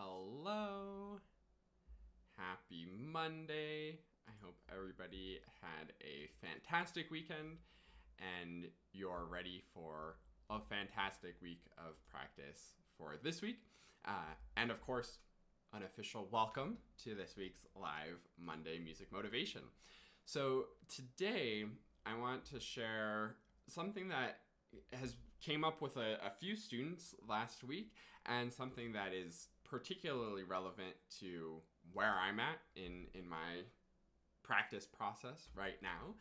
Hello. Happy Monday. I hope everybody had a fantastic weekend and you're ready for a fantastic week of practice for this week. And of course, an official welcome to this week's live Monday Music Motivation. So today I want to share something that has came up with a few students last week and something that is particularly relevant to where I'm at in my practice process right now.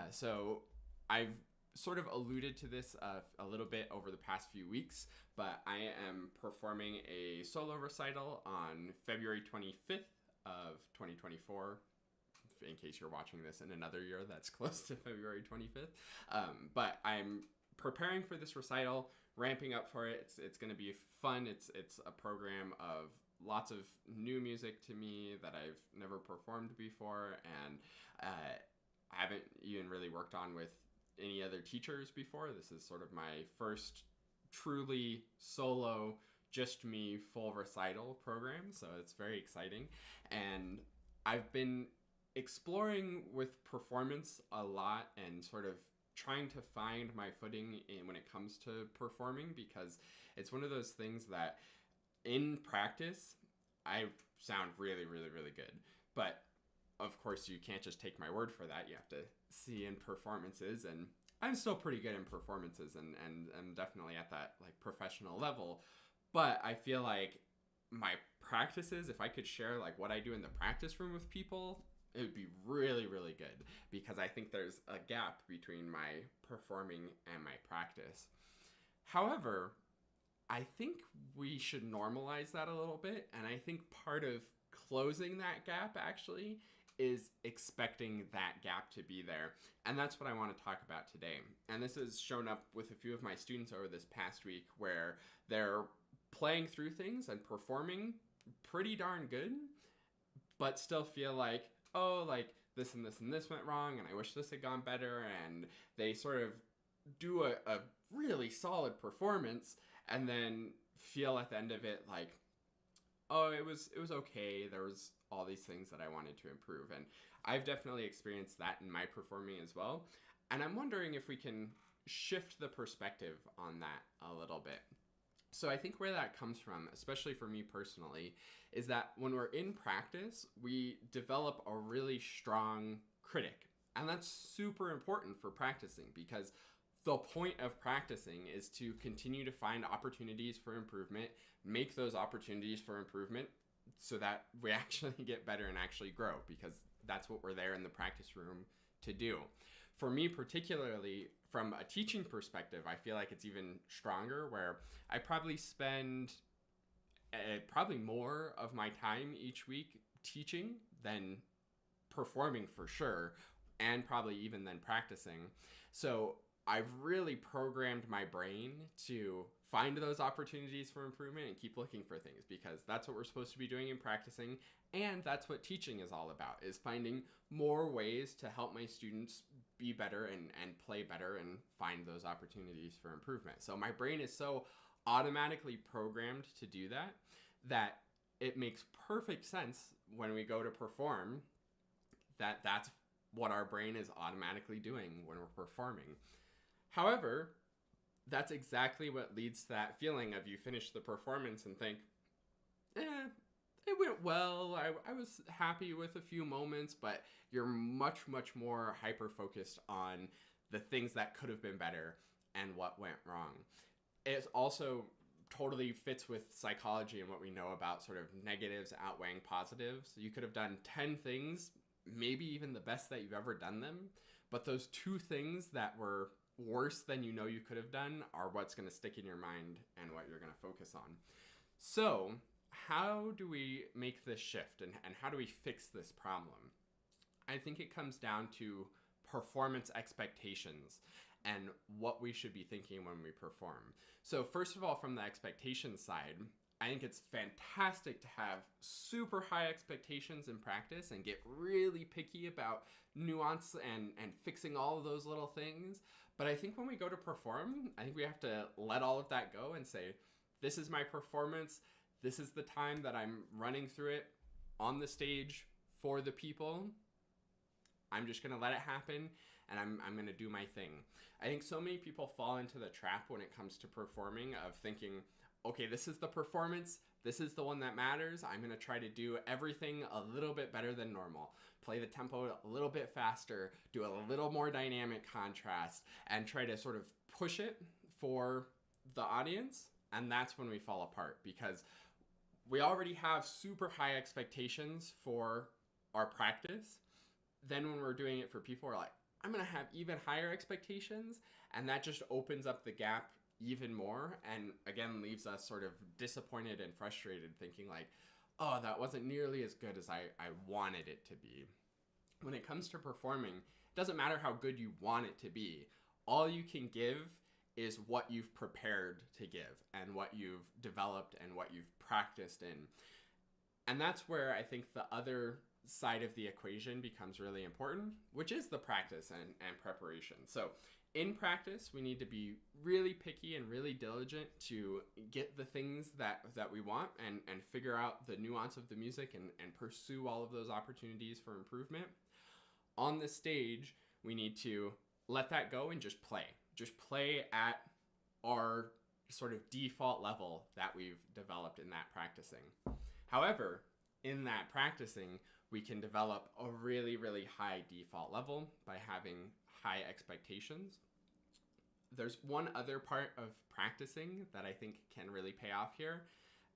So I've sort of alluded to this a little bit over the past few weeks, but I am performing a solo recital on February 25th of 2024. In case you're watching this in another year that's close to February 25th. But I'm preparing for this recital, ramping up for it. It's going to be fun. It's a program of lots of new music to me that I've never performed before, and I haven't even really worked on with any other teachers before. This is sort of my first truly solo, just me, full recital program, so it's very exciting. And I've been exploring with performance a lot and sort of trying to find my footing when it comes to performing, because it's one of those things that in practice I sound really, really, really good. But of course you can't just take my word for that. You have to see in performances, and I'm still pretty good in performances and I'm definitely at that like professional level. But I feel like my practices, if I could share like what I do in the practice room with people, it would be really, really good, because I think there's a gap between my performing and my practice. However, I think we should normalize that a little bit, and I think part of closing that gap actually is expecting that gap to be there. And that's what I want to talk about today. And this has shown up with a few of my students over this past week, where they're playing through things and performing pretty darn good, but still feel like, oh, like this and this and this went wrong, and I wish this had gone better. And they sort of do a really solid performance and then feel at the end of it like, oh, it was okay. There was all these things that I wanted to improve. And I've definitely experienced that in my performing as well. And I'm wondering if we can shift the perspective on that a little bit. So I think where that comes from, especially for me personally, is that when we're in practice, we develop a really strong critic. And that's super important for practicing, because the point of practicing is to continue to find opportunities for improvement, make those opportunities for improvement so that we actually get better and actually grow, because that's what we're there in the practice room to do. For me particularly, from a teaching perspective, I feel like it's even stronger, where I probably spend probably more of my time each week teaching than performing for sure, and probably even than practicing. So I've really programmed my brain to find those opportunities for improvement and keep looking for things, because that's what we're supposed to be doing in practicing. And that's what teaching is all about, is finding more ways to help my students be better and play better and find those opportunities for improvement. So my brain is so automatically programmed to do that, that it makes perfect sense when we go to perform that that's what our brain is automatically doing when we're performing. However, that's exactly what leads to that feeling of you finish the performance and think, it went well. I was happy with a few moments, but you're much, much more hyper-focused on the things that could have been better and what went wrong. It also totally fits with psychology and what we know about sort of negatives outweighing positives. You could have done 10 things, maybe even the best that you've ever done them, but those 2 things that were worse than you know you could have done are what's going to stick in your mind and what you're going to focus on. So how do we make this shift, and how do we fix this problem? I think it comes down to performance expectations and what we should be thinking when we perform. So first of all, from the expectation side, I think it's fantastic to have super high expectations in practice and get really picky about nuance and fixing all of those little things. But I think when we go to perform, I think we have to let all of that go and say, this is my performance. this is the time that I'm running through it on the stage for the people. I'm just going to let it happen, and I'm going to do my thing. I think so many people fall into the trap when it comes to performing of thinking, okay, this is the performance. This is the one that matters. I'm going to try to do everything a little bit better than normal. Play the tempo a little bit faster, do a little more dynamic contrast, and try to sort of push it for the audience. And that's when we fall apart, because we already have super high expectations for our practice. Then when we're doing it for people, we're like, I'm going to have even higher expectations. And that just opens up the gap even more, and again leaves us sort of disappointed and frustrated, thinking like, oh, that wasn't nearly as good as I wanted it to be. When it comes to performing, it doesn't matter how good you want it to be. All you can give is what you've prepared to give and what you've developed and what you've practiced in. And that's where I think the other side of the equation becomes really important, which is the practice and preparation. So in practice, we need to be really picky and really diligent to get the things that we want and figure out the nuance of the music and pursue all of those opportunities for improvement. On the stage, we need to let that go and just play. Just play at our sort of default level that we've developed in that practicing. However, in that practicing, we can develop a really, really high default level by having high expectations. There's one other part of practicing that I think can really pay off here,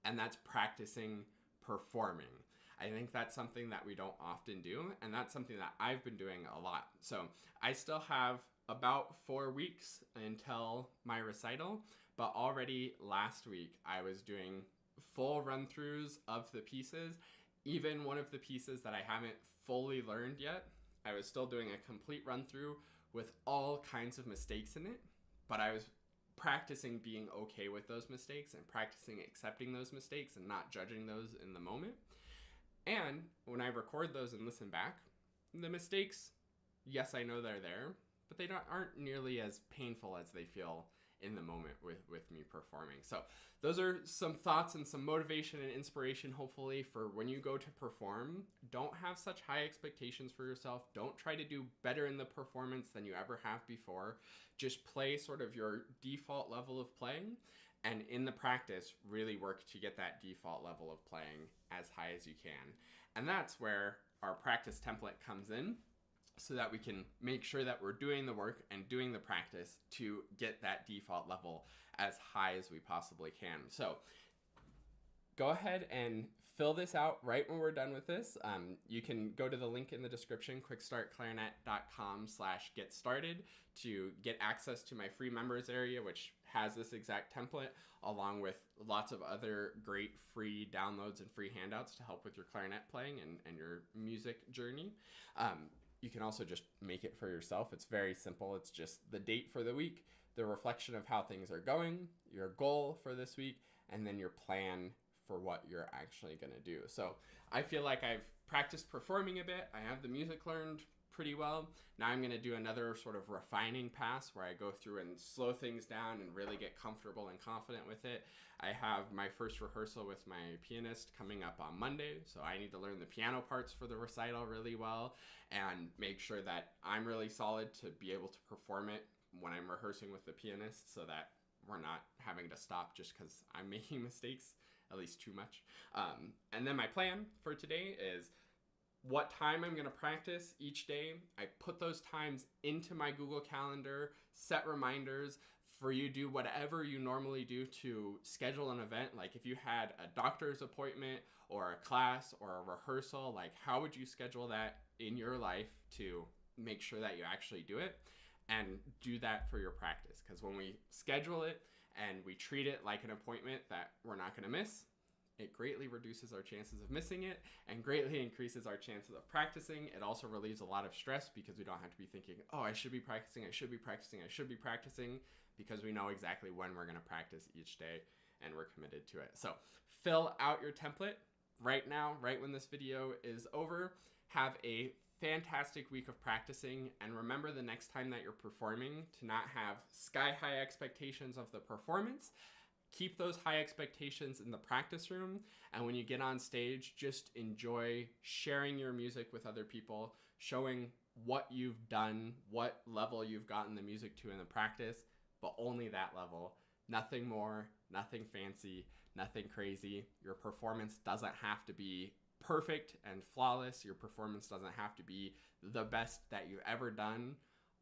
and that's practicing performing. I think that's something that we don't often do, and that's something that I've been doing a lot. So I still have about 4 weeks until my recital, but already last week I was doing full run-throughs of the pieces. Even one of the pieces that I haven't fully learned yet, I was still doing a complete run-through with all kinds of mistakes in it, but I was practicing being okay with those mistakes and practicing accepting those mistakes and not judging those in the moment. And when I record those and listen back, the mistakes, yes, I know they're there, but they aren't nearly as painful as they feel in the moment with me performing. So those are some thoughts and some motivation and inspiration, hopefully, for when you go to perform. Don't have such high expectations for yourself. Don't try to do better in the performance than you ever have before. Just play sort of your default level of playing, and in the practice, really work to get that default level of playing as high as you can. And that's where our practice template comes in, so that we can make sure that we're doing the work and doing the practice to get that default level as high as we possibly can. So go ahead and fill this out right when we're done with this. You can go to the link in the description, quickstartclarinet.com/get-started, to get access to my free members area, which has this exact template, along with lots of other great free downloads and free handouts to help with your clarinet playing and your music journey. You can also just make it for yourself. It's very simple. It's just the date for the week, the reflection of how things are going, your goal for this week, and then your plan for what you're actually going to do. So I feel like I've practiced performing a bit. I have the music learned pretty well. Now I'm going to do another sort of refining pass where I go through and slow things down and really get comfortable and confident with it. I have my first rehearsal with my pianist coming up on Monday, so I need to learn the piano parts for the recital really well and make sure that I'm really solid to be able to perform it when I'm rehearsing with the pianist, so that we're not having to stop just because I'm making mistakes, at least too much. And then my plan for today is what time I'm going to practice each day. I put those times into my Google Calendar, set reminders for you to do whatever you normally do to schedule an event. Like if you had a doctor's appointment or a class or a rehearsal, like how would you schedule that in your life to make sure that you actually do it, and do that for your practice? Because when we schedule it and we treat it like an appointment that we're not going to miss, it greatly reduces our chances of missing it and greatly increases our chances of practicing. It also relieves a lot of stress because we don't have to be thinking, oh, I should be practicing, I should be practicing, I should be practicing, because we know exactly when we're going to practice each day and we're committed to it. So fill out your template right now, right when this video is over. Have a fantastic week of practicing, and remember the next time that you're performing to not have sky-high expectations of the performance keep those high expectations in the practice room. And when you get on stage, just enjoy sharing your music with other people, showing what you've done, what level you've gotten the music to in the practice, but only that level. Nothing more, nothing fancy, nothing crazy. Your performance doesn't have to be perfect and flawless. Your performance doesn't have to be the best that you've ever done.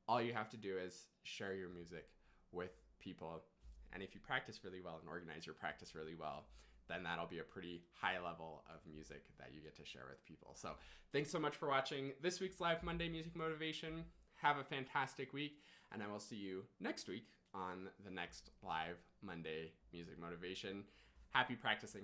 All you have to do is share your music with people. And if you practice really well and organize your practice really well, then that'll be a pretty high level of music that you get to share with people. So thanks so much for watching this week's Live Monday Music Motivation. Have a fantastic week, and I will see you next week on the next Live Monday Music Motivation. Happy practicing.